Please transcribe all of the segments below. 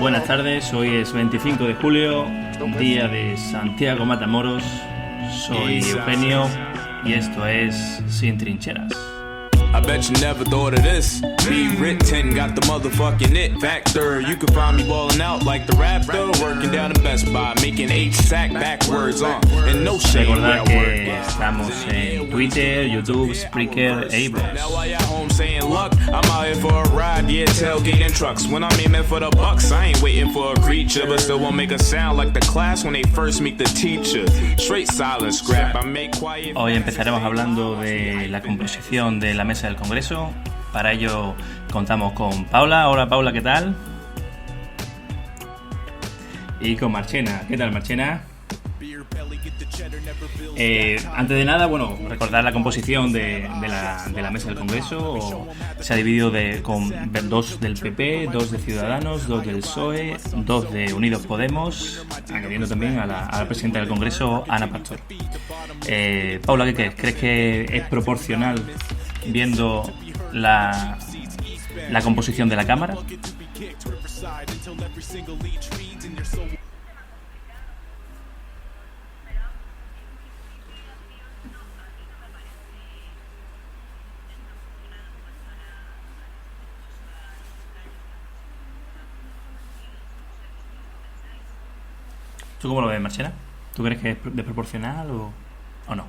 Buenas tardes, hoy es 25 de julio, día de Santiago Matamoros. Soy Eugenio y esto es Sin Trincheras. I bet you never thought of this. Be written, got the motherfucking it factor. You can find me balling out like the Raptor, working down in Best Buy, making H-Sack backwards on. And no shade. Recordad que estamos en Twitter, YouTube, Spreaker e iVoox. Now while you're home saying luck, I'm out here for a ride, yeah, tailgating trucks. When I'm aiming for the bucks, I ain't waiting for a creature, but still won't make a sound like the class when they first meet the teacher. Straight silence, scrap, I make quiet. Hoy empezaremos hablando de la composición de la mesa del Congreso. Para ello contamos con Paula. Hola Paula, ¿qué tal? Y con Marchena. ¿Qué tal, Marchena? Antes de nada, bueno, recordar la composición de la mesa del Congreso. Se ha dividido con 2 del PP, 2 de Ciudadanos, 2 del PSOE, 2 de Unidos Podemos, añadiendo también a la presidenta del Congreso, Ana Pastor. Paula, ¿qué crees? ¿Crees que es proporcional viendo la composición de la Cámara? ¿Tú cómo lo ves, Marchena? ¿Tú crees que es desproporcional o no?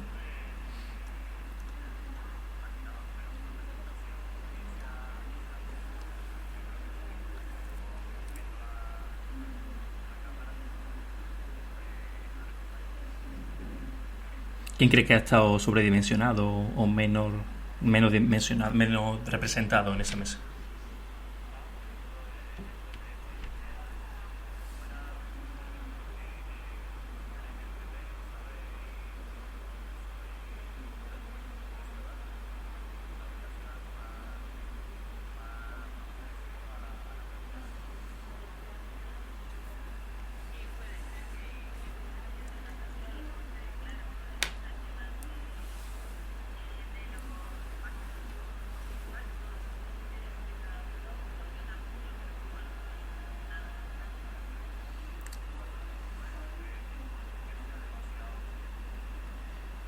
¿Quién cree que ha estado sobredimensionado o menos dimensionado, menos representado en esa mesa?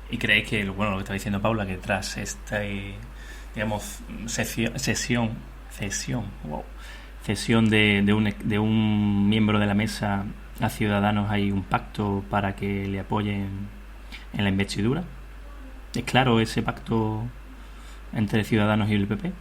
¿Y creéis que, lo que está diciendo Paula, que tras esta, digamos, cesión de un miembro de la mesa a Ciudadanos, hay un pacto para que le apoyen en la investidura? ¿Es claro ese pacto entre Ciudadanos y el PP?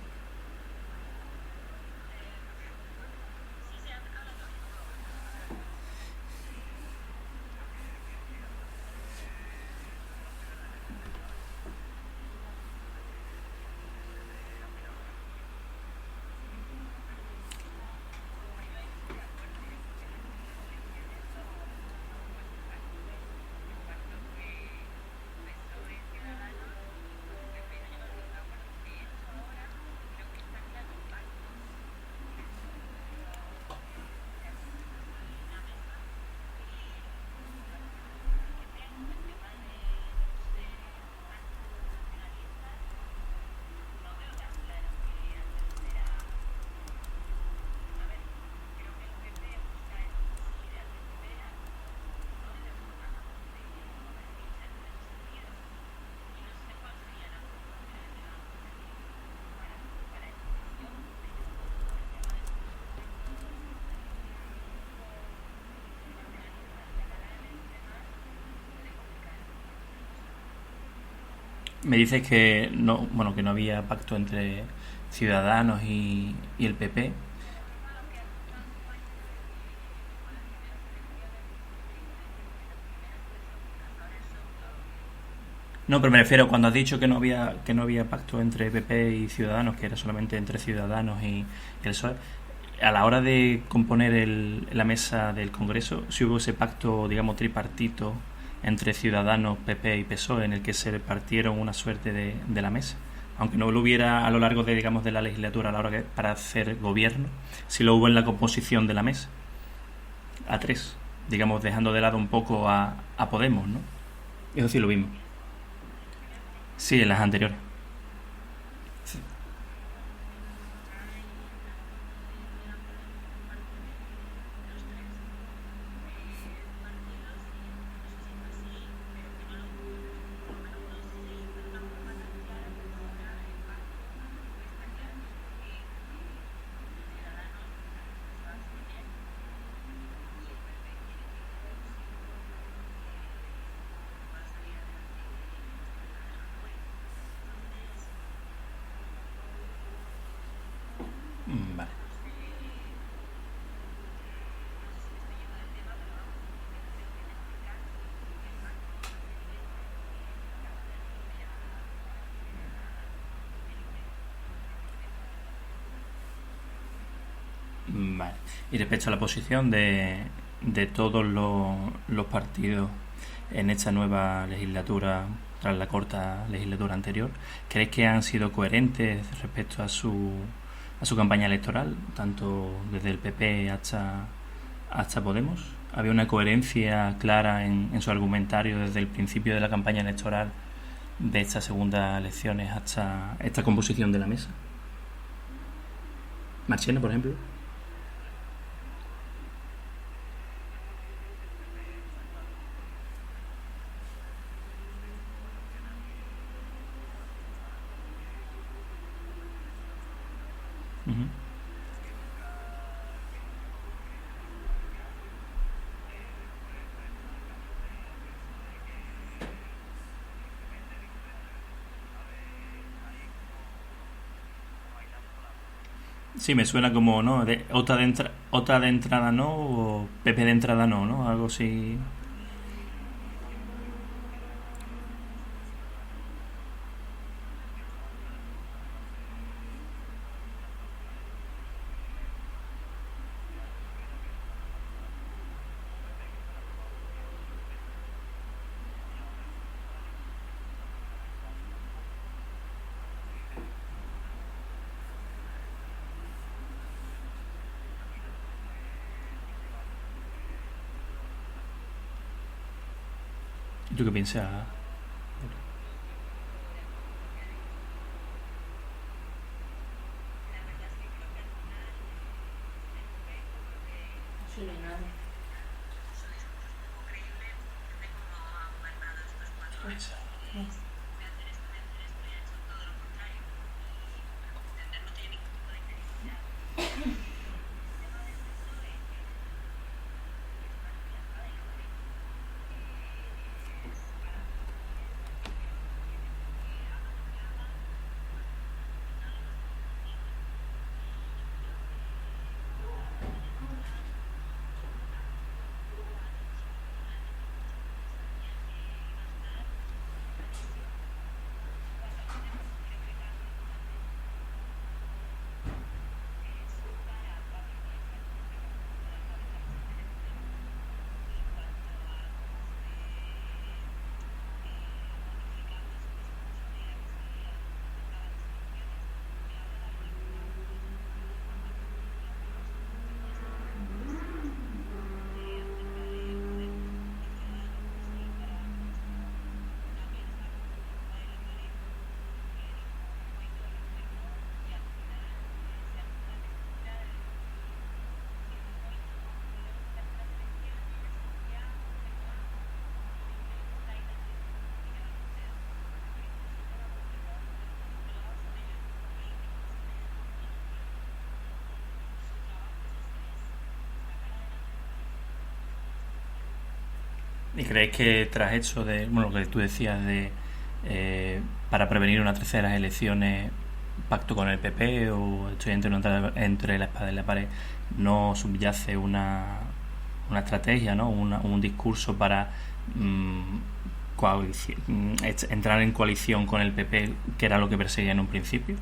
Me dices que no había pacto entre Ciudadanos y el PP. No, pero me refiero cuando has dicho que no había pacto entre PP y Ciudadanos, que era solamente entre Ciudadanos y el PSOE. A la hora de componer la mesa del Congreso, si hubo ese pacto, digamos, tripartito entre Ciudadanos, PP y PSOE, en el que se repartieron una suerte de la mesa, aunque no lo hubiera a lo largo de la legislatura a la hora para hacer gobierno, si lo hubo en la composición de la mesa a 3, digamos, dejando de lado un poco a Podemos, ¿no? Eso sí lo vimos. Sí, en las anteriores. Sí. Vale. Vale. Y respecto a la posición de todos los partidos en esta nueva legislatura, tras la corta legislatura anterior, ¿crees que han sido coherentes respecto a su campaña electoral, tanto desde el PP hasta Podemos? ¿Había una coherencia clara en su argumentario desde el principio de la campaña electoral de estas segundas elecciones hasta esta composición de la mesa? Marchena, por ejemplo. Ujú. Sí, me suena como, ¿no? OTA de entrada no, o PP de entrada no, ¿no? Algo así. ¿Y tú qué piensas? Sí, no hay nada. ¿Y creéis que tras eso de, bueno, lo que tú decías de para prevenir unas terceras elecciones, pacto con el PP o estoy entre la espada y la pared, no subyace una estrategia, ¿no? Un discurso para entrar en coalición con el PP, que era lo que perseguía en un principio?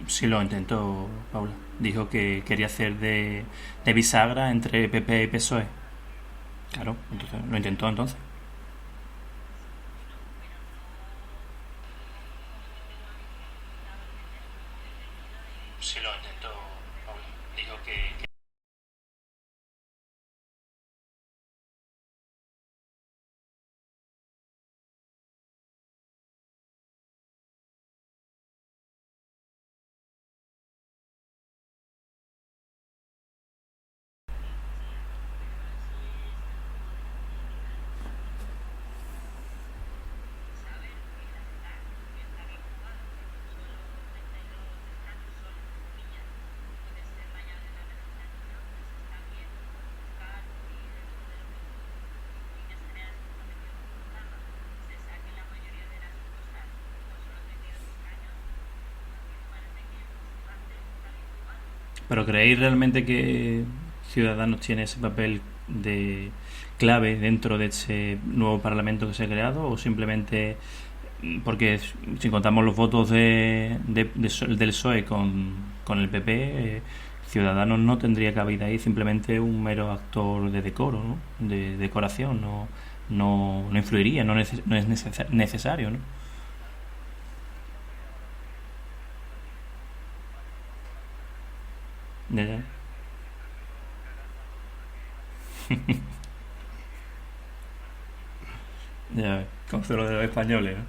Sí lo intentó, Paula. Dijo que quería hacer de bisagra entre PP y PSOE. Claro, entonces lo intentó entonces. Sí lo intentó, Paula. Dijo que ¿Pero creéis realmente que Ciudadanos tiene ese papel de clave dentro de ese nuevo Parlamento que se ha creado? ¿O simplemente, porque si contamos los votos del PSOE con el PP, Ciudadanos no tendría cabida ahí, simplemente un mero actor de decoro, ¿no? De decoración, no influiría, no es necesario, ¿no? Ya, ya. Ya, con lo de los españoles, ¿no?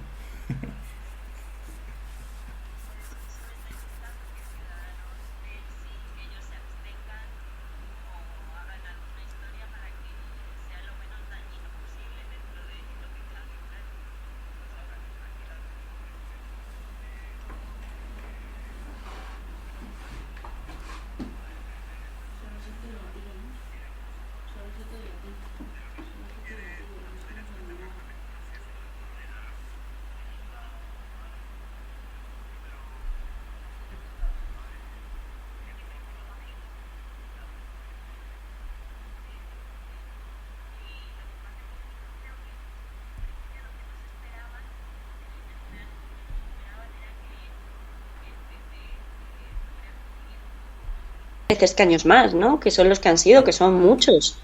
escaños más, ¿no? Que son los que han sido, que son muchos.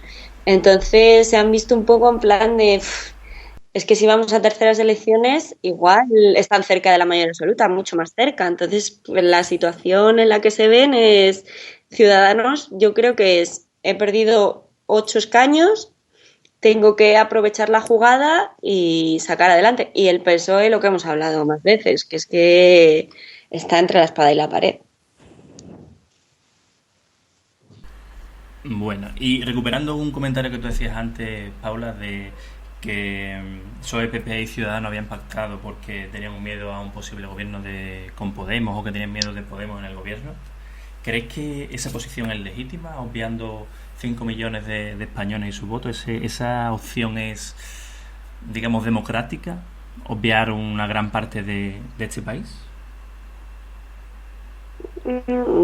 Entonces se han visto un poco en plan de, es que si vamos a terceras elecciones, igual están cerca de la mayoría absoluta, mucho más cerca. Entonces, pues, la situación en la que se ven es Ciudadanos, yo creo que es, he perdido 8 escaños, tengo que aprovechar la jugada y sacar adelante. Y el PSOE, lo que hemos hablado más veces, que es que está entre la espada y la pared. Bueno, y recuperando un comentario que tú decías antes, Paula, de que PSOE, PP y Ciudadanos habían pactado porque tenían un miedo a un posible gobierno con Podemos o que tenían miedo de Podemos en el gobierno. ¿Crees que esa posición es legítima, obviando 5 millones de españoles y su voto? ¿Esa opción es, digamos, democrática? ¿Obviar una gran parte de este país?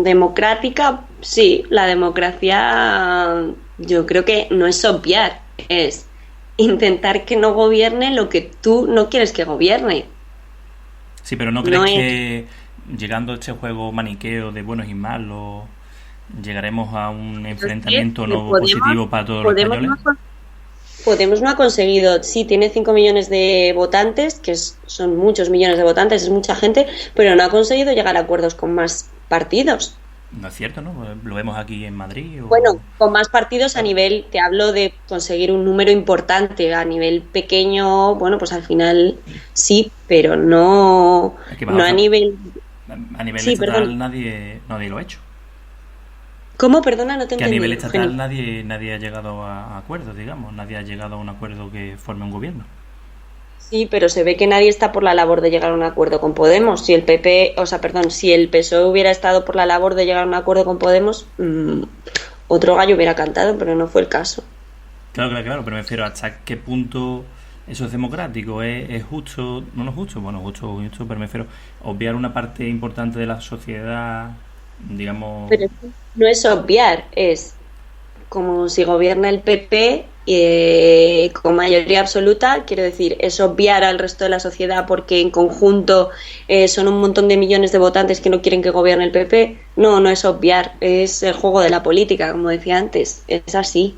Democrática, sí, la democracia yo creo que no es obviar, es intentar que no gobierne lo que tú no quieres que gobierne. Sí, pero ¿no crees No es, que llegando a este juego maniqueo de buenos y malos, llegaremos a un es que enfrentamiento no Podemos, positivo para todos los Podemos españoles? no, Podemos no ha conseguido, sí, tiene 5 millones de votantes, que son muchos millones de votantes, es mucha gente, pero no ha conseguido llegar a acuerdos con más partidos. No es cierto, ¿no? Lo vemos aquí en Madrid o... Bueno, con más partidos a Claro. nivel, te hablo de conseguir un número importante, a nivel pequeño, bueno, pues al final sí, pero no, Es que no a nivel. a nivel Sí, estatal perdón. nadie lo ha hecho. ¿Cómo? Perdona, no te he Que a nivel entendido, Eugenio. estatal nadie ha llegado a acuerdos, digamos. Nadie ha llegado a un acuerdo que forme un gobierno. Sí, pero se ve que nadie está por la labor de llegar a un acuerdo con Podemos. Si el PP, o sea, perdón, si el PSOE hubiera estado por la labor de llegar a un acuerdo con Podemos, otro gallo hubiera cantado, pero no fue el caso. Claro, claro, claro, pero me refiero hasta qué punto eso es democrático, es justo, no es justo, bueno, justo o injusto, pero me refiero obviar una parte importante de la sociedad, digamos, Pero no es obviar, es como si gobierna el PP. con mayoría absoluta, quiero decir, es obviar al resto de la sociedad porque en conjunto son un montón de millones de votantes que no quieren que gobierne el PP. No, no es obviar, es el juego de la política, como decía antes, es así.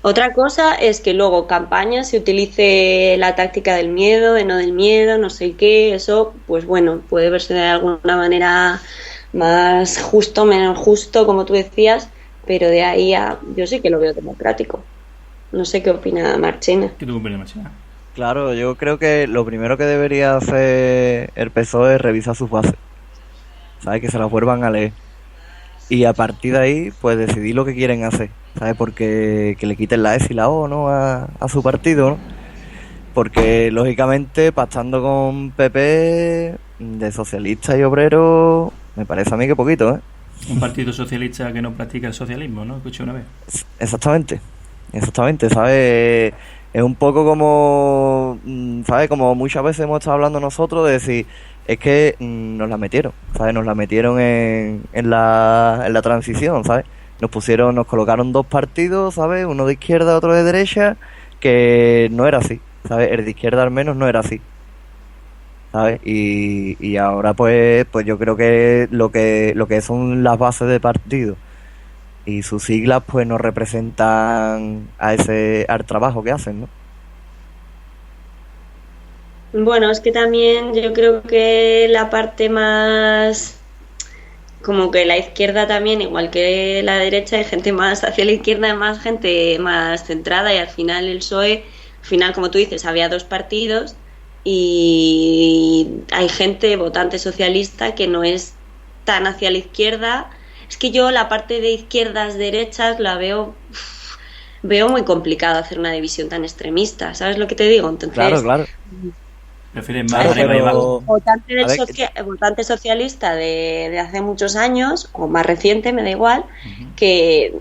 Otra cosa es que luego campaña se utilice la táctica del miedo, de no del miedo, no sé qué, eso, pues bueno, puede verse de alguna manera más justo, menos justo, como tú decías, pero de ahí a yo sí que lo veo democrático. No sé qué opina Marchena. ¿Qué tú opinas, Marchena? Claro, yo creo que lo primero que debería hacer el PSOE es revisar sus bases, ¿sabes? Que se las vuelvan a leer. Y a partir de ahí, pues decidir lo que quieren hacer, ¿sabes? Porque que le quiten la S y la O, ¿no? A su partido, ¿no? Porque, lógicamente, pactando con PP, de socialistas y obreros, me parece a mí que poquito, ¿eh? Un partido socialista que no practica el socialismo, ¿no? Escuché una vez. Exactamente, ¿sabes? Es un poco como, ¿sabes? Como muchas veces hemos estado hablando nosotros de decir, es que nos la metieron, ¿sabes? Nos la metieron en la transición, ¿sabes? Nos colocaron dos partidos, ¿sabes? Uno de izquierda, otro de derecha, que no era así, ¿sabes? El de izquierda al menos no era así, ¿sabes? Y ahora pues yo creo que lo que son las bases de partido y sus siglas pues no representan al trabajo que hacen, ¿no? Bueno, es que también yo creo que la parte más, como que la izquierda también, igual que la derecha, hay gente más hacia la izquierda, hay más gente más centrada y al final el PSOE, al final como tú dices, había dos partidos y hay gente votante socialista que no es tan hacia la izquierda. Es que yo la parte de izquierdas, derechas la veo muy complicado hacer una división tan extremista, ¿sabes lo que te digo? Entonces, Claro. Prefieres más arriba y abajo. Votante socialista de hace muchos años, o más reciente, me da igual, que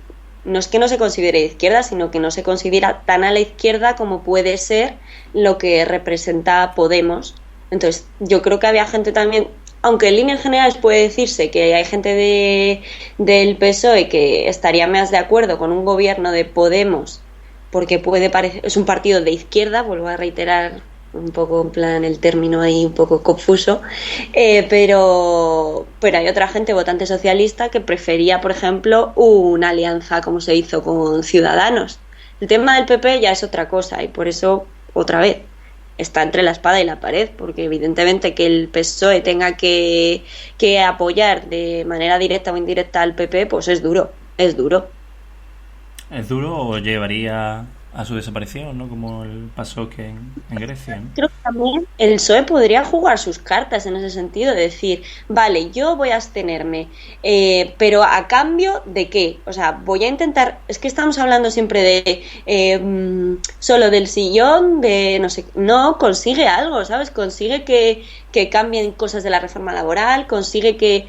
no es que no se considere de izquierda, sino que no se considera tan a la izquierda como puede ser lo que representa Podemos. Entonces, yo creo que había gente también, aunque en líneas generales puede decirse que hay gente del PSOE que estaría más de acuerdo con un gobierno de Podemos, porque puede parecer, es un partido de izquierda, vuelvo a reiterar un poco en plan el término ahí un poco confuso, pero hay otra gente votante socialista que prefería, por ejemplo, una alianza como se hizo con Ciudadanos. El tema del PP ya es otra cosa y por eso, otra vez, está entre la espada y la pared, porque evidentemente que el PSOE tenga que apoyar de manera directa o indirecta al PP, pues es duro. ¿Es duro o llevaría a su desaparición, ¿no? Como el pasó que en Grecia, ¿no? Creo que también el PSOE podría jugar sus cartas en ese sentido, de decir, vale, yo voy a abstenerme, pero ¿a cambio de qué? O sea, voy a intentar, es que estamos hablando siempre de solo del sillón, de no sé, no, consigue algo, ¿sabes? Consigue que cambien cosas de la reforma laboral, consigue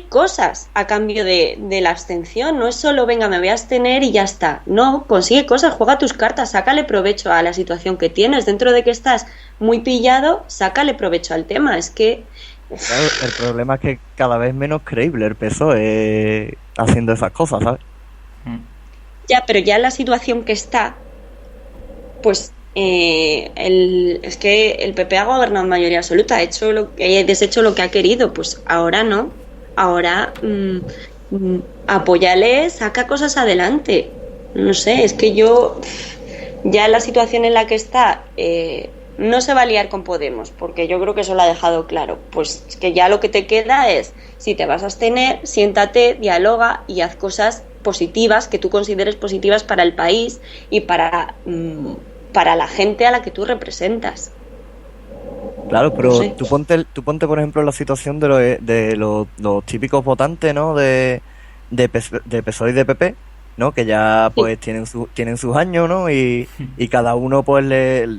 cosas a cambio de la abstención, no es solo venga me voy a abstener y ya está, no, consigue cosas, juega tus cartas, sácale provecho a la situación que tienes, dentro de que estás muy pillado, sácale provecho al tema, es que... Claro, el problema es que cada vez menos creíble el PSOE haciendo esas cosas, ¿sabes? Ya, pero ya en la situación que está, pues es que el PP ha gobernado en mayoría absoluta, ha deshecho lo que ha querido, pues ahora no, ahora apóyale, saca cosas adelante, no sé, es que yo ya en la situación en la que está no se va a liar con Podemos, porque yo creo que eso lo ha dejado claro, pues es que ya lo que te queda es, si te vas a abstener, siéntate, dialoga y haz cosas positivas que tú consideres positivas para el país y para la gente a la que tú representas. Claro, pero No sé. tú ponte por ejemplo en la situación de los típicos votantes, ¿no? De PSOE y de PP, ¿no? Que ya pues tienen sus años, ¿no? Y cada uno pues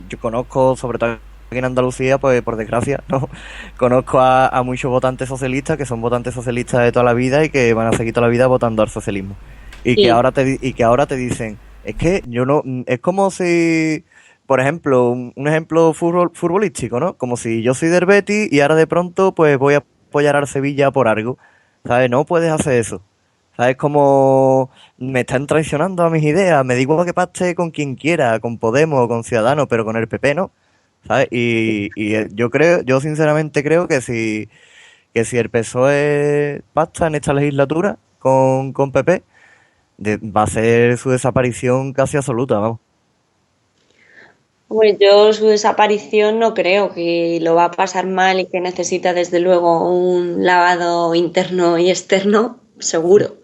yo conozco, sobre todo aquí en Andalucía, pues por desgracia, ¿no? Conozco a muchos votantes socialistas que son votantes socialistas de toda la vida y que van a seguir toda la vida votando al socialismo. Y que ahora te dicen, es que yo no, es como si, por ejemplo, un ejemplo futbolístico, ¿no? Como si yo soy del Betis y ahora de pronto pues voy a apoyar al Sevilla por algo, ¿sabes? No puedes hacer eso, ¿Sabes? Como me están traicionando a mis ideas, me da igual que pacte con quien quiera, con Podemos o con Ciudadanos, pero con el PP no, ¿sabes? Yo sinceramente creo que si el PSOE pacta en esta legislatura con PP, va a ser su desaparición casi absoluta, vamos. Pues yo su desaparición no creo que lo va a pasar mal y que necesita desde luego un lavado interno y externo, seguro.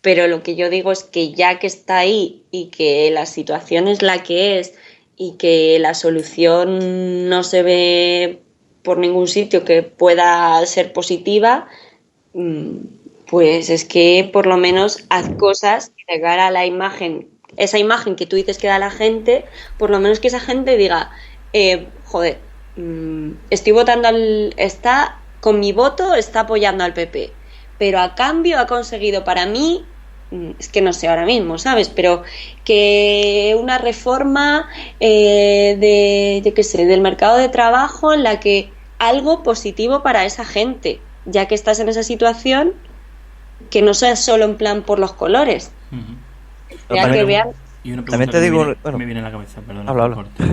Pero lo que yo digo es que ya que está ahí y que la situación es la que es y que la solución no se ve por ningún sitio que pueda ser positiva, mm, pues es que por lo menos haz cosas de cara a la imagen, esa imagen que tú dices que da la gente, por lo menos que esa gente diga, joder, estoy votando está con mi voto, está apoyando al PP, pero a cambio ha conseguido para mí, es que no sé ahora mismo, ¿sabes? Pero que una reforma yo qué sé, del mercado de trabajo en la que algo positivo para esa gente, ya que estás en esa situación, que no sea solo en plan por los colores. Ya que vean. Y una También pregunta te digo, que me viene a la cabeza, perdona, habla, por habla. corte.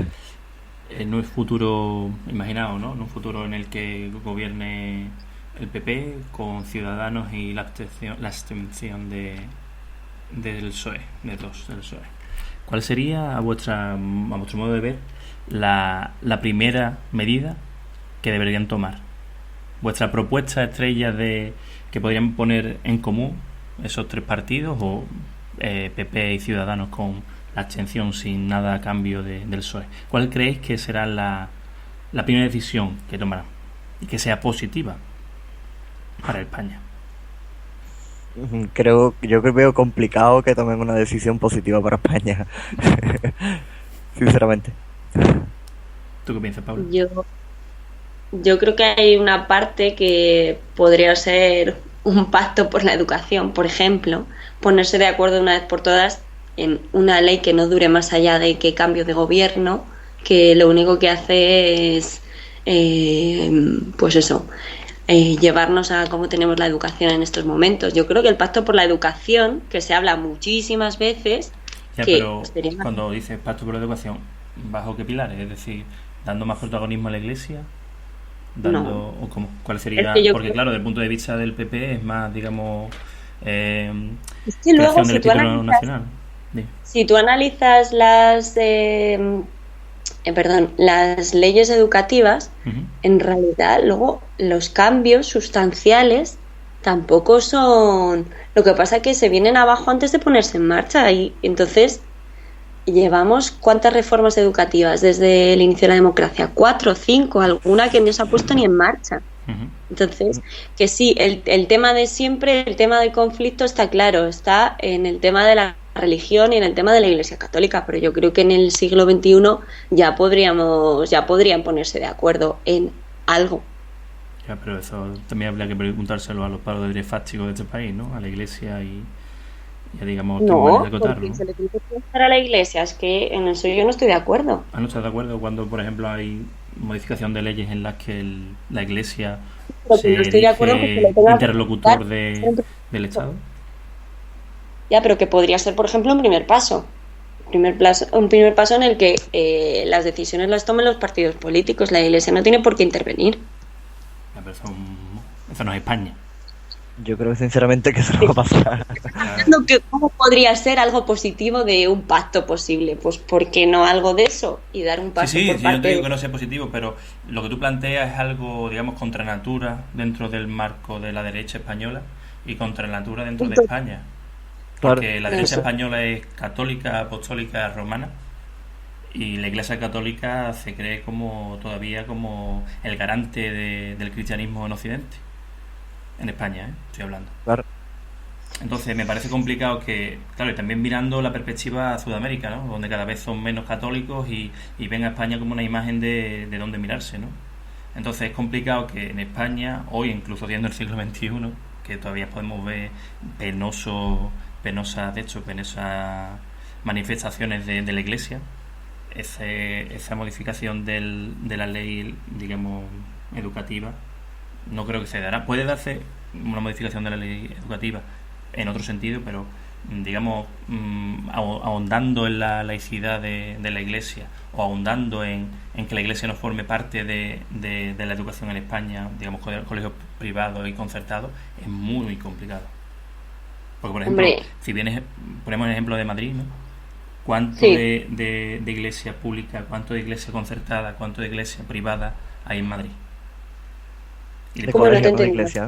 No es futuro imaginado, ¿no? No un futuro en el que gobierne el PP con Ciudadanos y la abstención del PSOE, del PSOE. ¿Cuál sería, a vuestro modo de ver, la primera medida que deberían tomar? ¿Vuestra propuesta estrella que podrían poner en común esos tres partidos o PP y Ciudadanos con la abstención sin nada a cambio del PSOE? ¿Cuál creéis que será la primera decisión que tomarán y que sea positiva para España? Yo creo que veo complicado que tomen una decisión positiva para España. Sinceramente. ¿Tú qué piensas, Pablo? Yo creo que hay una parte que podría ser un pacto por la educación, por ejemplo, ponerse de acuerdo una vez por todas en una ley que no dure más allá de que cambio de gobierno, que lo único que hace es, pues eso, llevarnos a cómo tenemos la educación en estos momentos. Yo creo que el pacto por la educación, que se habla muchísimas veces, Ya, que pero sería cuando dices pacto por la educación, ¿bajo qué pilares? Es decir, ¿dando más protagonismo a la Iglesia? no. ¿O cómo? ¿Cuál sería? Es que yo Porque creo, claro, desde el punto de vista del PP es más, digamos, eh, es que luego creación del espíritu nacional. Dime. si tú analizas las leyes educativas, Ujú. en realidad luego los cambios sustanciales tampoco son. Lo que pasa es que se vienen abajo antes de ponerse en marcha y entonces llevamos ¿cuántas reformas educativas desde el inicio de la democracia? 4, 5, alguna que no se ha puesto ni en marcha. Ujú. Entonces, que sí, el tema de siempre, el tema del conflicto está claro, está en el tema de la religión y en el tema de la Iglesia Católica, pero yo creo que en el siglo XXI ya podrían ponerse de acuerdo en algo. Ya, pero eso también habría que preguntárselo a los padres fácticos de este país, ¿no? A la Iglesia y ya digamos tribunales No, de acotar, porque ¿no? se le tiene que preguntar a la Iglesia, es que en eso yo no estoy de acuerdo. ¿No estás de acuerdo cuando, por ejemplo, hay modificación de leyes en las que la Iglesia Porque se no estoy de acuerdo porque erige le tenga que interlocutor preguntar. del Estado? Ya, pero que podría ser, por ejemplo, un primer paso. Un primer paso en el que las decisiones las tomen los partidos políticos. La Iglesia no tiene por qué intervenir. Ya, pero eso no es España. Yo creo sinceramente que eso no va a pasar. Pensando que ¿cómo podría ser algo positivo de un pacto posible? Pues ¿por qué no algo de eso? Y dar un paso Sí, por yo no te parte digo que no sea positivo, pero lo que tú planteas es algo, digamos, contra natura dentro del marco de la derecha española y contra natura dentro de España. Porque la derecha española es católica, apostólica, romana, y la Iglesia Católica se cree todavía como el garante del cristianismo en Occidente. En España, estoy hablando. Claro. Entonces me parece complicado que, claro, y también mirando la perspectiva a Sudamérica, ¿no? Donde cada vez son menos católicos y ven a España como una imagen de dónde mirarse, ¿no? Entonces es complicado que en España, hoy incluso siendo el siglo XXI, que todavía podemos ver penosas manifestaciones de la Iglesia, esa modificación de la ley, digamos, educativa, no creo que se dará. Puede darse una modificación de la ley educativa en otro sentido, pero digamos, ahondando en la laicidad de la Iglesia, o ahondando en que la Iglesia no forme parte de la educación en España, digamos, colegios privados y concertados, es muy complicado. Porque, por ejemplo, si ponemos el ejemplo de Madrid, ¿no? ¿Cuánto de iglesia pública, cuánto de iglesia concertada, cuánto de iglesia privada hay en Madrid?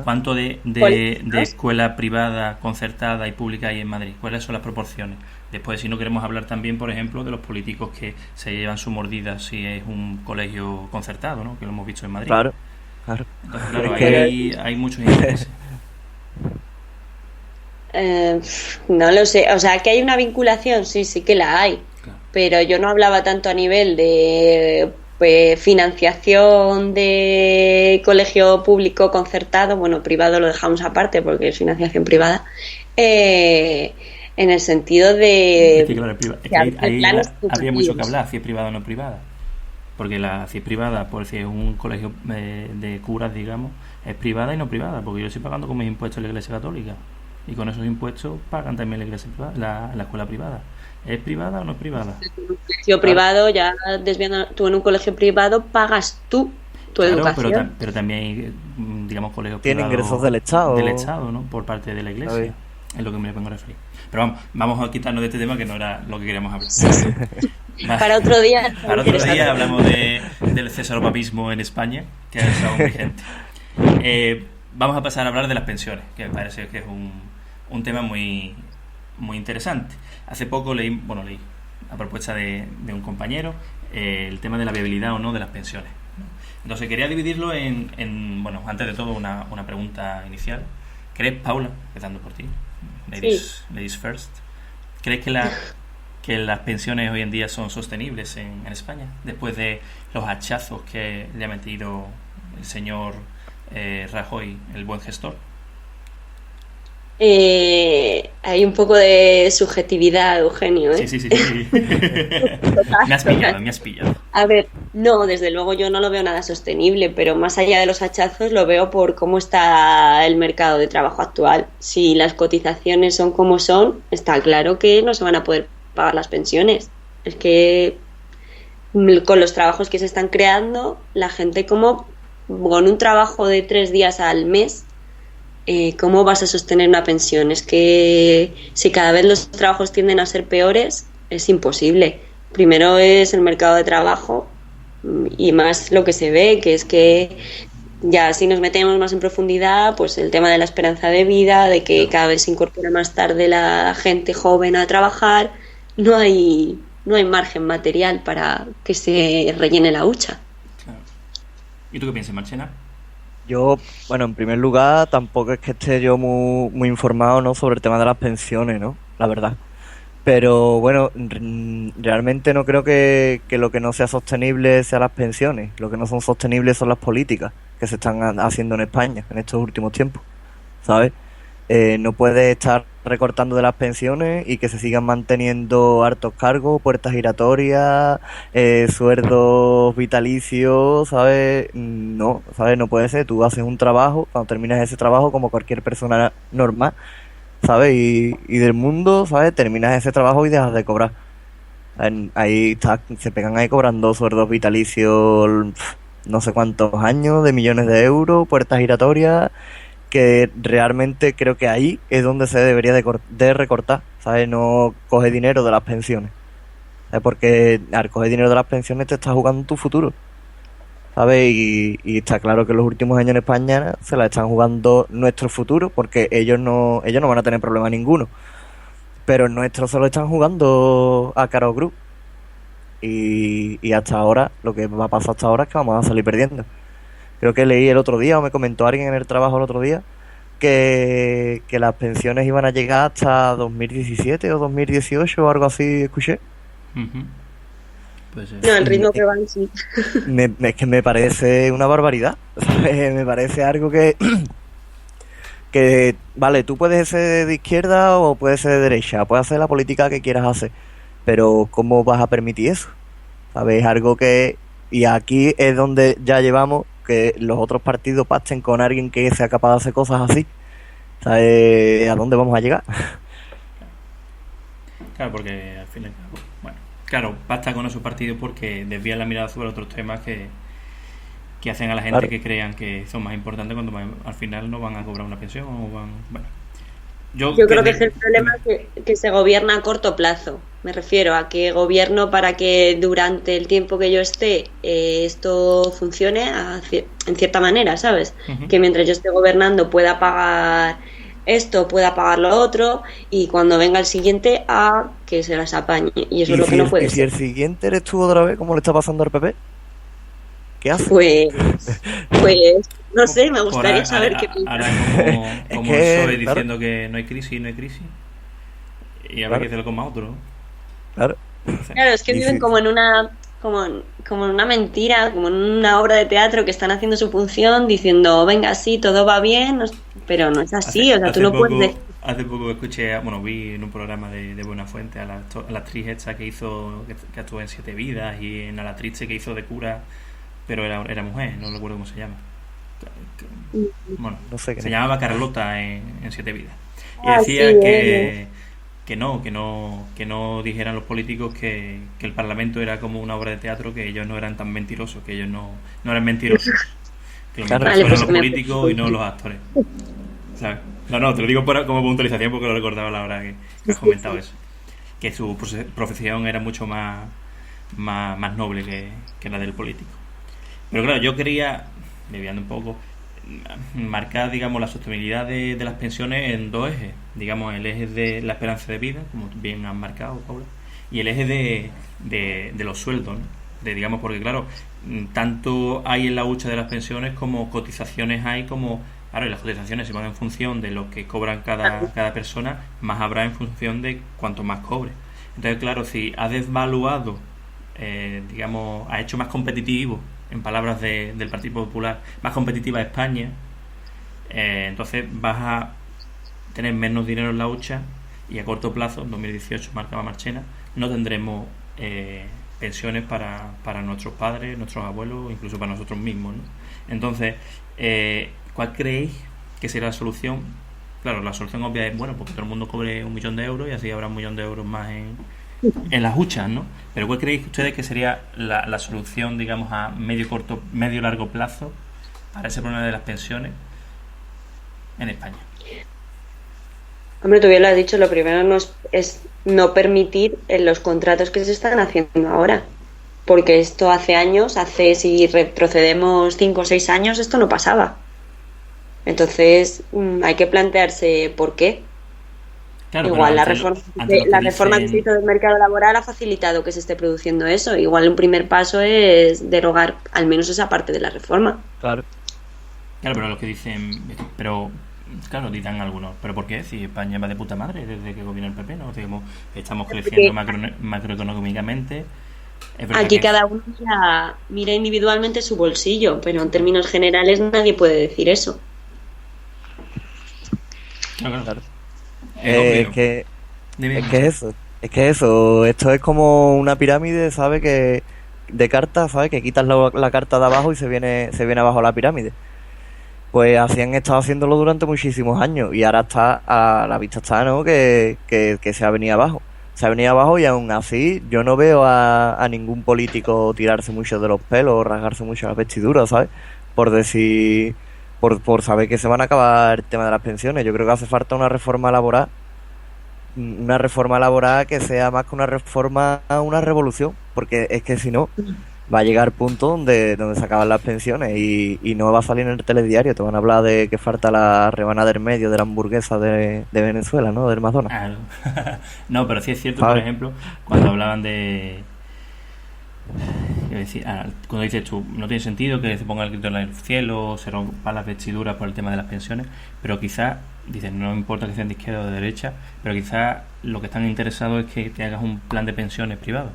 ¿Cuánto de escuela privada, concertada y pública hay en Madrid? ¿Cuáles son las proporciones? Después, si no queremos hablar también, por ejemplo, de los políticos que se llevan su mordida si es un colegio concertado, ¿no? Que lo hemos visto en Madrid. Claro. Entonces, claro, hay muchos intereses. No lo sé, o sea, que hay una vinculación, sí que la hay, claro. Pero yo no hablaba tanto a nivel de financiación de colegio público concertado, bueno, privado lo dejamos aparte porque es financiación privada, en el sentido de... Es que, claro, ahí habría mucho que hablar, si es privada o no privada, porque si es privada, por si es un colegio de curas, digamos, es privada y no privada, porque yo estoy pagando con mis impuestos en la Iglesia Católica. Y con esos impuestos pagan también la iglesia privada, la escuela privada. ¿Es privada o no es privada? En un colegio privado, ya desviando, tú en un colegio privado pagas tu educación. Pero también hay, digamos, colegios tienen privados ingresos del Estado. Del Estado, ¿no? Por parte de la iglesia. Es lo que me vengo a referir. Pero vamos a quitarnos de este tema que no era lo que queríamos hablar. Para otro día. Para otro día hablamos del cesaropapismo en España, que ha estado vigente. Vamos a pasar a hablar de las pensiones, que me parece que es un tema muy, muy interesante. Hace poco leí a propuesta de un compañero el tema de la viabilidad o no de las pensiones. Entonces quería dividirlo en antes de todo una pregunta inicial. ¿Crees, Paula, empezando por ti, ladies first, crees que las pensiones hoy en día son sostenibles en España después de los hachazos que le ha metido el señor Rajoy, el buen gestor? Hay un poco de subjetividad, Eugenio, ¿eh? Sí. Me has pillado. A ver, no, desde luego yo no lo veo nada sostenible, pero más allá de los hachazos lo veo por cómo está el mercado de trabajo actual. Si las cotizaciones son como son, está claro que no se van a poder pagar las pensiones. Es que con los trabajos que se están creando, la gente como con un trabajo de 3 días al mes, ¿cómo vas a sostener una pensión? Es que si cada vez los trabajos tienden a ser peores, es imposible. Primero es el mercado de trabajo y más lo que se ve, que es que ya si nos metemos más en profundidad, pues el tema de la esperanza de vida, de que cada vez se incorpora más tarde la gente joven a trabajar, no hay margen material para que se rellene la hucha. Claro. ¿Y tú qué piensas, Marchena? Yo, en primer lugar, tampoco es que esté yo muy informado, ¿no?, sobre el tema de las pensiones, ¿no?, la verdad. Pero, realmente no creo que lo que no sea sostenible sea las pensiones. Lo que no son sostenibles son las políticas que se están haciendo en España en estos últimos tiempos, ¿sabes? No puede estar recortando de las pensiones y que se sigan manteniendo hartos cargos, puertas giratorias, sueldos vitalicios, ¿sabes? No, ¿sabes? No puede ser. Tú haces un trabajo, cuando terminas ese trabajo, como cualquier persona normal, ¿sabes? Y del mundo, ¿sabes? Terminas ese trabajo y dejas de cobrar. Ahí está, se pegan ahí cobrando sueldos vitalicios no sé cuántos años, de millones de euros, puertas giratorias, que realmente creo que ahí es donde se debería de recortar, ¿sabes? No coge dinero de las pensiones, ¿sabes? Porque al coger dinero de las pensiones te estás jugando tu futuro, ¿sabes? Y está claro que en los últimos años en España se la están jugando nuestro futuro, porque ellos no van a tener problema ninguno, pero el nuestro se lo están jugando a Caro Cruz, y hasta ahora, lo que va a pasar hasta ahora es que vamos a salir perdiendo. Creo que leí el otro día, o me comentó alguien en el trabajo el otro día, que las pensiones iban a llegar hasta 2017 o 2018 o algo así, escuché. Uh-huh. Pues, no, el ritmo que van, sí. Es que me parece una barbaridad, ¿sabes? Me parece algo que vale, tú puedes ser de izquierda o puedes ser de derecha, puedes hacer la política que quieras hacer, pero ¿cómo vas a permitir eso? ¿Sabes? Algo que... Y aquí es donde ya llevamos que los otros partidos pacten con alguien que sea capaz de hacer cosas así. ¿Sabes a dónde vamos a llegar? Claro, porque al fin y al cabo, bueno, claro, basta con esos partidos porque desvían la mirada sobre otros temas que hacen a la gente Claro. que crean que son más importantes cuando al final no van a cobrar una pensión o van, bueno, yo Yo que creo que es el problema que se gobierna a corto plazo. Me refiero a que gobierno para que durante el tiempo que yo esté esto funcione en cierta manera, ¿sabes? Ujú. Que mientras yo esté gobernando pueda pagar esto, pueda pagar lo otro y cuando venga el siguiente a que se las apañe. Y eso es lo que no puede Y si ser. el siguiente eres tú otra vez, ¿cómo le está pasando al PP? ¿Qué hace? Pues, pues, no sé, me Por gustaría saber qué ahora piensas. como, Es como el que, PSOE claro, diciendo que no hay crisis, no hay crisis, y a ver qué claro, hacerlo con más otro, ¿no? claro. Entonces, Claro, es que Y viven si, como en como en una mentira, como en una obra de teatro que están haciendo su función diciendo, venga, sí, todo va bien, pero no es así, o sea, tú no puedes decir, hace poco escuché, bueno, vi en un programa de Buenafuente a la actriz esta que hizo, que actuó en Siete Vidas y en A la Triste que hizo de cura, pero era mujer, no recuerdo cómo se llama. Bueno, no sé se qué. llamaba Carlota en Siete Vidas. Y ah, sí, decía que no dijeran los políticos que el Parlamento era como una obra de teatro, que ellos no eran tan mentirosos, que ellos no eran mentirosos, que los Claro, mentirosos vale, eran pues los que me... políticos y no los actores, ¿sabes? No, te lo digo como puntualización porque lo recordaba a la hora que has Sí, comentado sí. eso, que su profesión era mucho más noble que la del político. Pero claro, yo quería, desviando un poco, marcar, digamos, la sostenibilidad de las pensiones en dos ejes. Digamos, el eje de la esperanza de vida, como bien han marcado, Paula, y el eje de los sueldos, ¿no? Digamos, porque claro, tanto hay en la hucha de las pensiones como cotizaciones hay, como, claro, y las cotizaciones se van en función de lo que cobran cada persona, más habrá en función de cuanto más cobre. Entonces, claro, si ha desvaluado, digamos, ha hecho más competitivo, en palabras del Partido Popular, más competitiva España, entonces vas a tener menos dinero en la hucha y a corto plazo, en 2018 marcaba Marchena, no tendremos pensiones para nuestros padres, nuestros abuelos, incluso para nosotros mismos, ¿no? Entonces, ¿cuál creéis que será la solución? Claro, la solución obvia es, bueno, porque todo el mundo cobre 1 millón de euros y así habrá 1 millón de euros más en las huchas, ¿no? Pero ¿cuál creéis ustedes que sería la solución, digamos, a medio largo plazo para ese problema de las pensiones en España? Hombre, tú bien lo has dicho, lo primero no es no permitir en los contratos que se están haciendo ahora, porque esto hace años, si retrocedemos 5 o 6 años, esto no pasaba. Entonces, hay que plantearse por qué. Claro, pero Igual ante lo que la reforma que se dicen, hizo del mercado laboral ha facilitado que se esté produciendo eso. Igual un primer paso es derogar al menos esa parte de la reforma. Claro. claro, pero lo que dicen, pero claro, dirán algunos, pero ¿por qué? Si España va de puta madre desde que gobierna el PP, ¿no? Digamos, estamos creciendo Porque macroeconómicamente, es verdad aquí que cada uno mira individualmente su bolsillo, pero en términos generales nadie puede decir eso. claro, Claro. es Es obvio. que, Dime, es dime. que eso. Es que eso. Esto es como una pirámide, ¿sabes? Que de cartas, ¿sabes? Que quitas la carta de abajo y se viene abajo la pirámide. Pues así han estado haciéndolo durante muchísimos años y ahora está a la vista está, ¿no? Que se ha venido abajo. Se ha venido abajo y aún así yo no veo a ningún político tirarse mucho de los pelos o rasgarse mucho las vestiduras, ¿sabes? Por decir, por saber que se van a acabar el tema de las pensiones. Yo creo que hace falta una reforma laboral que sea más que una reforma, una revolución, porque es que si no va a llegar el punto donde se acaban las pensiones y no va a salir en el telediario. Te van a hablar de que falta la rebanada del medio de la hamburguesa de Venezuela, ¿no? Del McDonald's. No, pero sí es cierto, por ¿Sabes? ejemplo, cuando hablaban de... cuando dices tú, no tiene sentido que se ponga el grito en el cielo, se rompan las vestiduras por el tema de las pensiones, pero quizás, dices, no importa que sean de izquierda o de derecha, pero quizás lo que están interesados es que te hagas un plan de pensiones privado.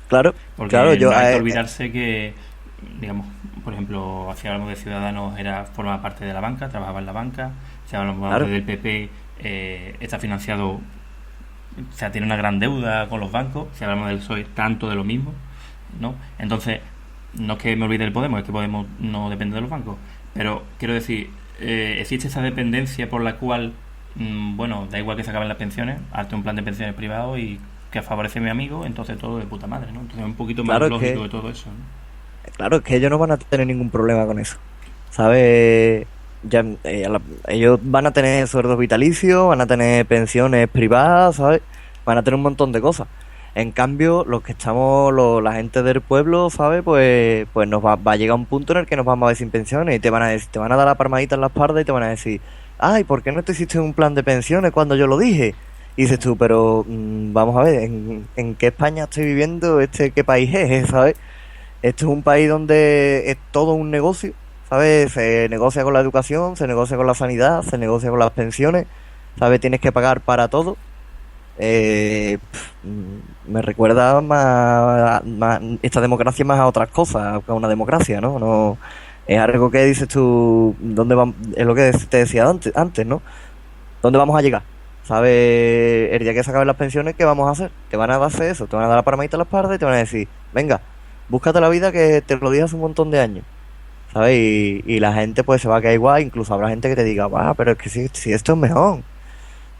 Claro, claro, Porque yo, no hay que olvidarse que, digamos, por ejemplo, si hablamos de Ciudadanos, formaba parte de la banca, trabajaba en la banca. Si hablamos claro, del PP, está financiado, o sea, tiene una gran deuda con los bancos. Si hablamos del PSOE, tanto de lo mismo, ¿no? Entonces, no es que me olvide del Podemos, es que Podemos no depende de los bancos. Pero quiero decir, existe esa dependencia por la cual, bueno, da igual que se acaben las pensiones, hazte un plan de pensiones privado y que favorece a mi amigo, entonces todo de puta madre, ¿no? Entonces un poquito más Claro, lógico de todo eso, ¿no? claro, es que ellos no van a tener ningún problema con eso, ¿sabes? Ya, ellos van a tener sueldos vitalicios, van a tener pensiones privadas, ¿sabes? Van a tener un montón de cosas. En cambio, los que estamos, la gente del pueblo, ¿sabes? Pues va a llegar un punto en el que nos vamos a ver sin pensiones y te van a decir, te van a dar la palmadita en la espalda y te van a decir, ay, ¿por qué no te hiciste un plan de pensiones cuando yo lo dije? Y dices tú, pero vamos a ver, ¿en qué España estoy viviendo? ¿Qué país es, ¿sabes? Esto es un país donde es todo un negocio, ¿sabes? Se negocia con la educación, se negocia con la sanidad, se negocia con las pensiones, ¿sabes? Tienes que pagar para todo. Me recuerda esta democracia más a otras cosas, a una democracia, ¿no? No es algo que dices tú, ¿dónde vamos? Es lo que te decía antes, ¿no? ¿Dónde vamos a llegar? ¿Sabes? El día que se acaben las pensiones, ¿qué vamos a hacer? Te van a hacer eso, te van a dar la palmadita en la espalda y te van a decir, venga, búscate la vida que te lo dije hace un montón de años, ¿sabes? Y la gente pues se va a quedar igual, incluso habrá gente que te diga, va, pero es que si esto es mejor,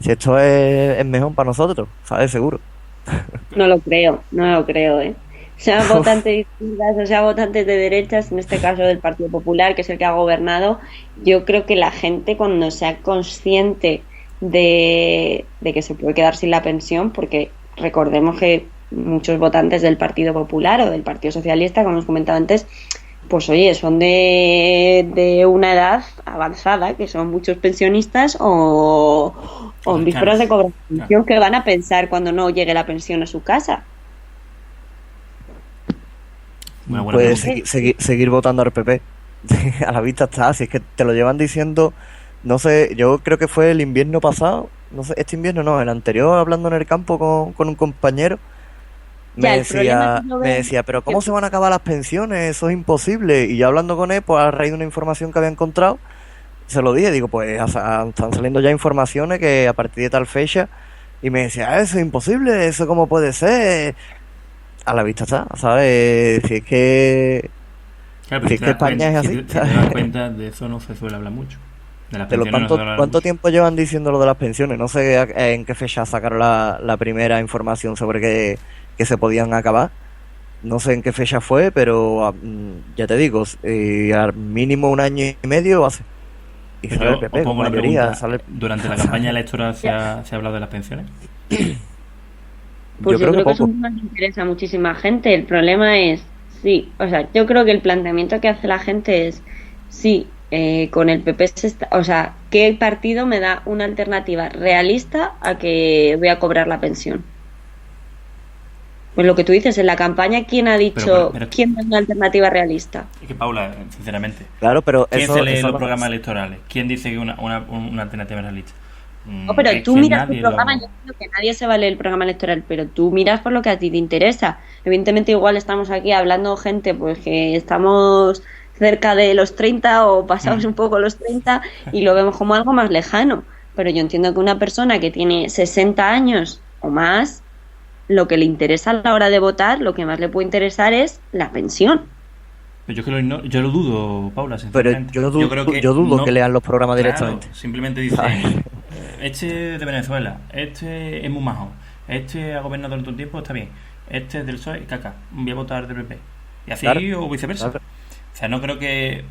si esto es mejor para nosotros, ¿sabes? Seguro. No lo creo, no lo creo, ¿eh? Sean votantes de izquierdas o sean votantes de derechas, en este caso del Partido Popular, que es el que ha gobernado, yo creo que la gente cuando sea consciente de que se puede quedar sin la pensión, porque recordemos que muchos votantes del Partido Popular o del Partido Socialista, como hemos comentado antes, pues oye, son de una edad avanzada, que son muchos pensionistas o en vísperas de cobrar pensión, que van a pensar cuando no llegue la pensión a su casa. Puedes seguir votando al PP. A la vista está, si es que te lo llevan diciendo, no sé, yo creo que fue el invierno pasado, no sé, este invierno no, el anterior, hablando en el campo con un compañero, me decía, pero ¿cómo se van a acabar las pensiones? Eso es imposible. Y yo hablando con él, pues a raíz de una información que había encontrado, se lo dije, digo, pues están saliendo ya informaciones que a partir de tal fecha, y me decía, eso es imposible, eso cómo puede ser. A la vista está, ¿sabes? Si es que... Claro, si es que España es así. Si te das cuenta, de eso no se suele hablar mucho. De las pensiones ¿Cuánto tiempo llevan diciendo lo de las pensiones? No sé en qué fecha sacaron la primera información sobre que se podían acabar. No sé en qué fecha fue, pero ya te digo, al mínimo un año y medio hace. Y sale el PP, con mayoría. ¿Durante la campaña electoral se ha hablado de las pensiones? Pues yo creo que es un tema que interesa a muchísima gente. El problema es, sí, o sea, yo creo que el planteamiento que hace la gente es, sí, con el PP o sea, ¿qué partido me da una alternativa realista a que voy a cobrar la pensión? Pues lo que tú dices, en la campaña, ¿quién ha dicho, quién da una alternativa realista? Es que, Paula, sinceramente, claro, pero ¿quién se lee los programas electorales? ¿Quién dice que una alternativa realista? No, pero tú miras tu programa, yo creo que nadie se va a leer el programa electoral, pero tú miras por lo que a ti te interesa. Evidentemente igual estamos aquí hablando gente pues que estamos cerca de los 30 o pasamos un poco los 30 y lo vemos como algo más lejano, pero yo entiendo que una persona que tiene 60 años o más, lo que le interesa a la hora de votar, lo que más le puede interesar es la pensión. Pero yo lo dudo, Paula, sinceramente. Pero yo dudo que lean los programas directamente. Simplemente dice, este es de Venezuela, este es muy majo, este ha gobernado durante un tiempo, está bien, este es del PSOE, caca, voy a votar del PP. Y así o viceversa. Claro. O sea, no creo que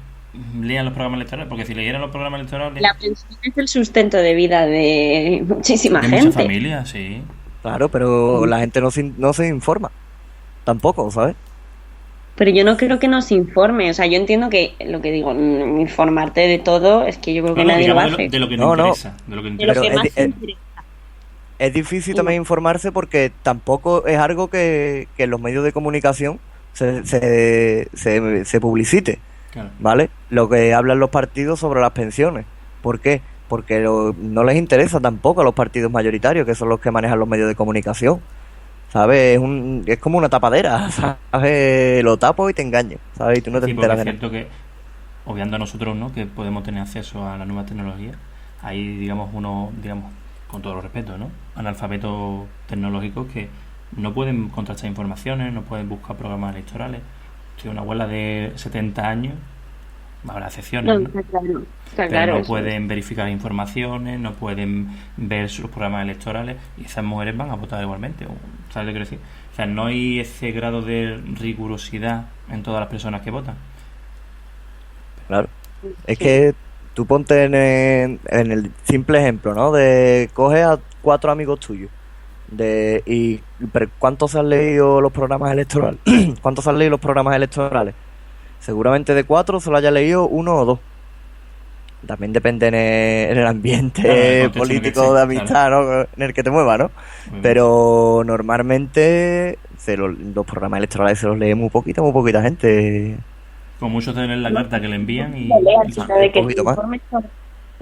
lean los programas electorales, porque si leyeran los programas electorales... La pensión es el sustento de vida de muchísima de gente. Muchas familias, sí. Claro, pero la gente no se informa. Tampoco, ¿sabes? Pero yo no creo que nos informe. O sea, yo entiendo que lo que digo, informarte de todo, es que yo creo que nadie lo hace. De lo que nos interesa. De lo que interesa. De lo que más interesa. Es difícil también informarse porque tampoco es algo que en los medios de comunicación se publicite. Claro. ¿Vale? Lo que hablan los partidos sobre las pensiones. ¿Por qué? Porque no les interesa tampoco a los partidos mayoritarios, que son los que manejan los medios de comunicación, ¿sabes? Es como una tapadera, ¿sabes? Lo tapo y te engaño, ¿sabes? Y tú no te enteras de nada. Es cierto que, obviando a nosotros, ¿no?, que podemos tener acceso a la nueva tecnología, hay, digamos, con todo los respetos, ¿no?, analfabetos tecnológicos que no pueden contrastar informaciones, no pueden buscar programas electorales. Estoy una abuela de 70 años Habrá excepciones, No, ¿no? está claro. Está Pero claro, no eso pueden verificar informaciones, no pueden ver sus programas electorales y esas mujeres van a votar igualmente. ¿Sabes lo que quiero decir? O sea, no hay ese grado de rigurosidad en todas las personas que votan. Claro. Es Sí. que tú ponte en el simple ejemplo, ¿no? De coge a 4 amigos tuyos. ¿Cuántos se han leído los programas electorales? ¿Cuántos se han leído los programas electorales? Seguramente de 4 solo haya leído 1 o 2. También depende en el ambiente Claro, en el contexto en el que político esté, de amistad, ¿no? En el que te muevas, ¿no? Obviamente. Pero normalmente los programas electorales se los lee muy poquita gente. Con mucho tener la carta que le envían y Lo leas, listo. sino de que un te poquito más. informes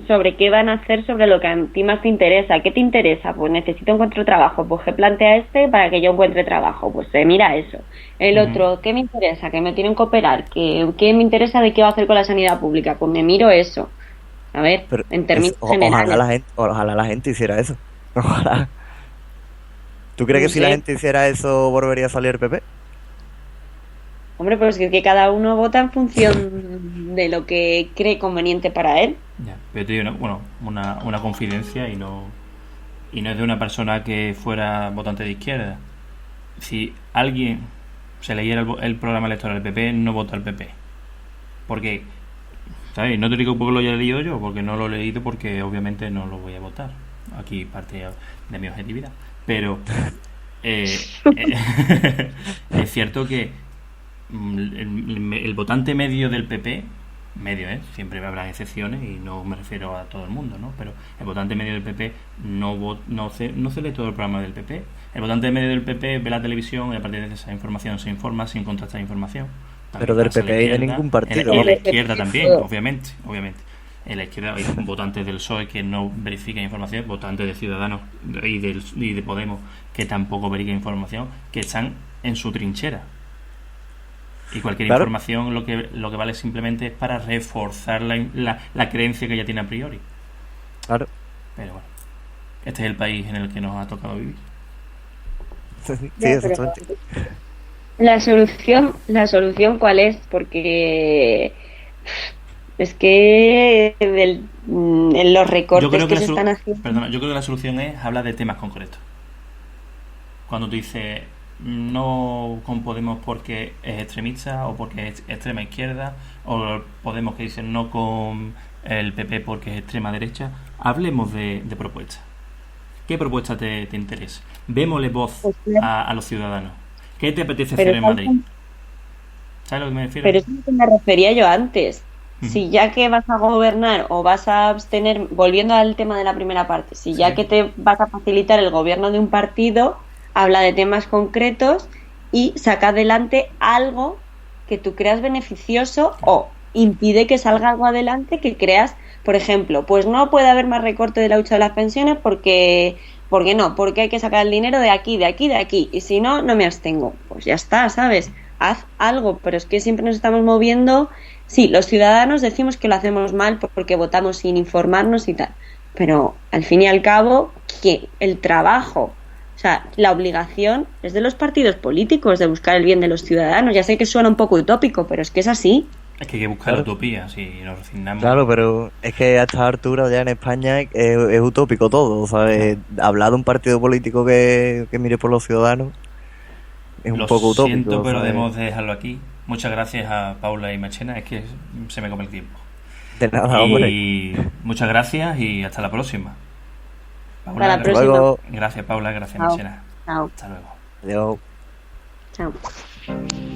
sobre qué van a hacer, sobre lo que a ti más te interesa. ¿Qué te interesa? Pues necesito encontrar trabajo. Pues ¿qué plantea este para que yo encuentre trabajo? Pues mira eso. El Ujú. otro, ¿qué me interesa? Que me tienen que operar. ¿Qué me interesa de qué va a hacer con la sanidad pública? Pues me miro eso. A ver, Pero en términos ojalá generales. ojalá la gente hiciera eso. Ojalá. ¿Tú crees No que si la sé. gente hiciera eso volvería a salir el PP? Hombre, pues es que cada uno vota en función de lo que cree conveniente para él. Ya, pero te digo, una confidencia y no es de una persona que fuera votante de izquierda. Si alguien se leyera el programa electoral del PP, no vota al PP. Porque, ¿sabes? No te digo porque lo haya leído yo, porque no lo he leído, porque obviamente no lo voy a votar. Aquí parte de mi objetividad. Pero es cierto que el votante medio del PP, medio, siempre habrá excepciones y no me refiero a todo el mundo, ¿no? Pero el votante medio del PP no se lee todo el programa del PP. El votante medio del PP ve la televisión y a partir de esa información se informa sin contrastar información. También Pero del pasa a la PP y de izquierda, ningún partido, en la ¿no? izquierda también, obviamente. En la izquierda hay votantes del PSOE que no verifican información, votantes de Ciudadanos y de Podemos que tampoco verifican información, que están en su trinchera. Y cualquier Claro. información lo que vale simplemente es para reforzar la creencia que ya tiene a priori. Claro. Pero bueno, este es el país en el que nos ha tocado vivir. Sí, Ya, exactamente. La solución ¿cuál es? Porque es que en los recortes que se están haciendo. Perdona, yo creo que la solución es hablar de temas concretos. Cuando tú dices no con Podemos porque es extremista o porque es extrema izquierda, o Podemos que dicen no con el PP porque es extrema derecha, hablemos de propuestas. ¿Qué propuesta te interesa? Démosle voz Pues claro. a los ciudadanos. ¿Qué te apetece Pero hacer en Madrid? ¿Sabes a lo que me refiero? Pero es lo que me refería yo antes. Ujú. Si ya que vas a gobernar o vas a abstener, volviendo al tema de la primera parte, si ya Sí. que te vas a facilitar el gobierno de un partido, habla de temas concretos y saca adelante algo que tú creas beneficioso o impide que salga algo adelante que creas, por ejemplo, pues no puede haber más recorte de la lucha de las pensiones porque no, porque hay que sacar el dinero de aquí, de aquí, de aquí, y si no, no me abstengo. Pues ya está, ¿sabes? Haz algo, pero es que siempre nos estamos moviendo. Sí, los ciudadanos decimos que lo hacemos mal porque votamos sin informarnos y tal, pero al fin y al cabo, que el trabajo, o sea, la obligación es de los partidos políticos de buscar el bien de los ciudadanos. Ya sé que suena un poco utópico, pero es que es así. Es que hay que buscar Claro. utopía, si nos resignamos. Claro, pero es que a estas alturas ya en España es utópico todo, ¿sabes? Hablar de un partido político que mire por los ciudadanos es un Lo poco utópico. siento, pero ¿sabes? debemos de dejarlo aquí. Muchas gracias a Paula y Machena, es que se me come el tiempo. De nada, hombre. Y muchas gracias y hasta la próxima. Paula, Hasta la Hasta próxima. luego. Gracias Paula, gracias Chao. Machena. Chao. Hasta luego. Adiós. Chao.